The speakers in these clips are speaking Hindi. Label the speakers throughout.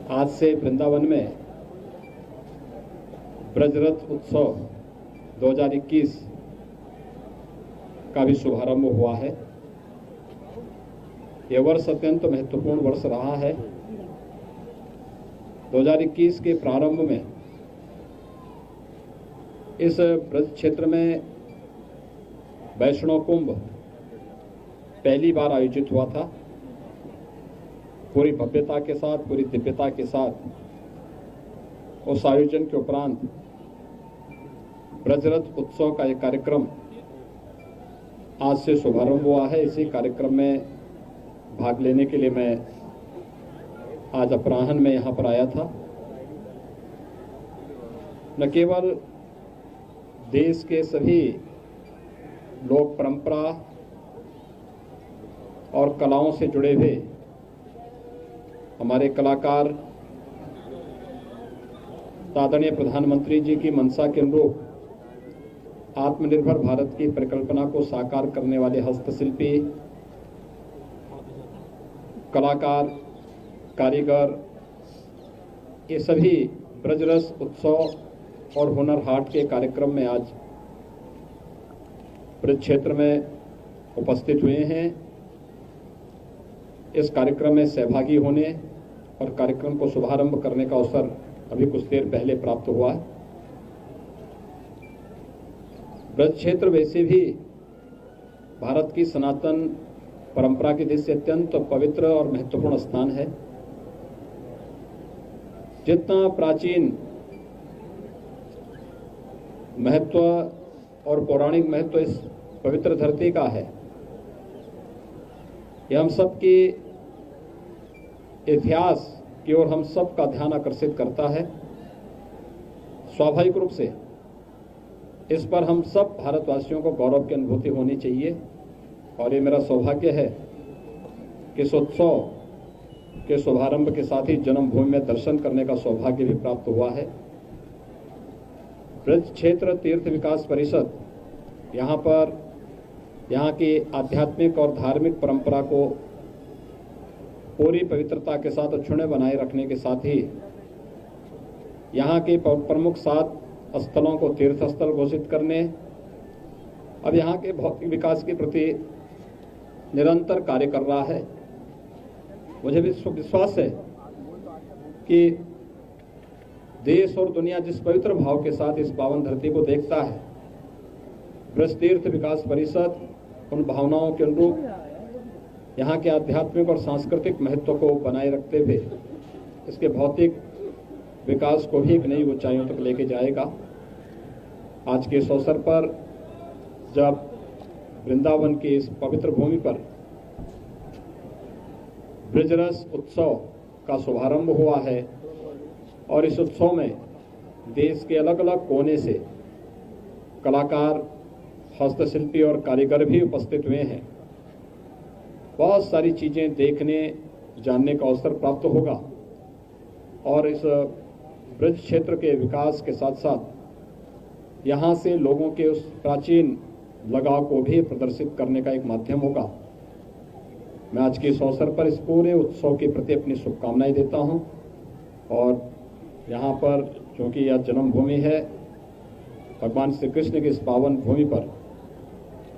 Speaker 1: आज से वृंदावन में ब्रजरथ उत्सव 2021 का भी शुभारंभ हुआ है। यह वर्ष अत्यंत महत्वपूर्ण वर्ष रहा है। 2021 के प्रारंभ में इस ब्रज क्षेत्र में वैष्णव कुंभ पहली बार आयोजित हुआ था। पूरी भव्यता के साथ, पूरी दिव्यता के साथ उस आयोजन के उपरांत ब्रजरथ उत्सव का एक कार्यक्रम आज से शुभारंभ हुआ है। इसी कार्यक्रम में भाग लेने के लिए मैं आज अपराह्न में यहाँ पर आया था। न केवल देश के सभी लोक परंपरा और कलाओं से जुड़े हुए हमारे कलाकार आदरणीय प्रधानमंत्री जी की मंशा के अनुरूप आत्मनिर्भर भारत की परिकल्पना को साकार करने वाले हस्तशिल्पी, कलाकार, कारीगर, ये सभी ब्रजरथ उत्सव और हुनर हाट के कार्यक्रम में आज ब्रज क्षेत्र में उपस्थित हुए हैं। इस कार्यक्रम में सहभागी होने और कार्यक्रम को शुभारंभ करने का अवसर अभी कुछ देर पहले प्राप्त हुआ है। ब्रज क्षेत्र वैसे भी भारत की सनातन परंपरा की दृष्टि से अत्यंत पवित्र और महत्वपूर्ण स्थान है। जितना प्राचीन महत्व और पौराणिक महत्व इस पवित्र धरती का है, यह हम सब की इतिहास की ओर हम सब का ध्यान आकर्षित करता है। स्वाभाविक रूप से इस पर हम सब भारतवासियों को गौरव की अनुभूति होनी चाहिए और ये मेरा सौभाग्य है कि इस उत्सव के शुभारंभ के साथ ही जन्मभूमि में दर्शन करने का सौभाग्य भी प्राप्त हुआ है। ब्रज क्षेत्र तीर्थ विकास परिषद यहाँ की आध्यात्मिक और धार्मिक परंपरा को पूरी पवित्रता के साथ अक्षुण्य बनाए रखने के साथ ही यहाँ के प्रमुख 7 स्थलों को तीर्थ स्थल घोषित करने अब यहाँ के भौतिक विकास के प्रति निरंतर कार्य कर रहा है। मुझे विश्वास है कि देश और दुनिया जिस पवित्र भाव के साथ इस पावन धरती को देखता है, ब्रज तीर्थ विकास परिषद उन भावनाओं के अनुरूप यहाँ के आध्यात्मिक और सांस्कृतिक महत्व को बनाए रखते हुए इसके भौतिक विकास को भी एक नई ऊंचाइयों तक लेके जाएगा। आज के इस अवसर पर जब वृंदावन की इस पवित्र भूमि पर ब्रजरथ उत्सव का शुभारंभ हुआ है और इस उत्सव में देश के अलग अलग कोने से कलाकार, हस्तशिल्पी और कारीगर भी उपस्थित हुए हैं, बहुत सारी चीजें देखने जानने का अवसर प्राप्त होगा और इस ब्रज क्षेत्र के विकास के साथ साथ यहाँ से लोगों के उस प्राचीन लगाव को भी प्रदर्शित करने का एक माध्यम होगा। मैं आज के इस अवसर पर इस पूरे उत्सव के प्रति अपनी शुभकामनाएं देता हूँ और यहाँ पर क्योंकि यह जन्मभूमि है भगवान श्री कृष्ण की इस पावन भूमि पर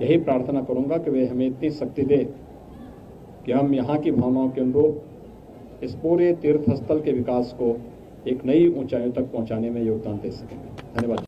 Speaker 1: यही प्रार्थना करूँगा कि वे हमें इतनी शक्ति दे कि हम यहाँ की भावनाओं के अनुरूप इस पूरे तीर्थ स्थल के विकास को एक नई ऊंचाइयों तक पहुँचाने में योगदान दे सकेंगे। धन्यवाद।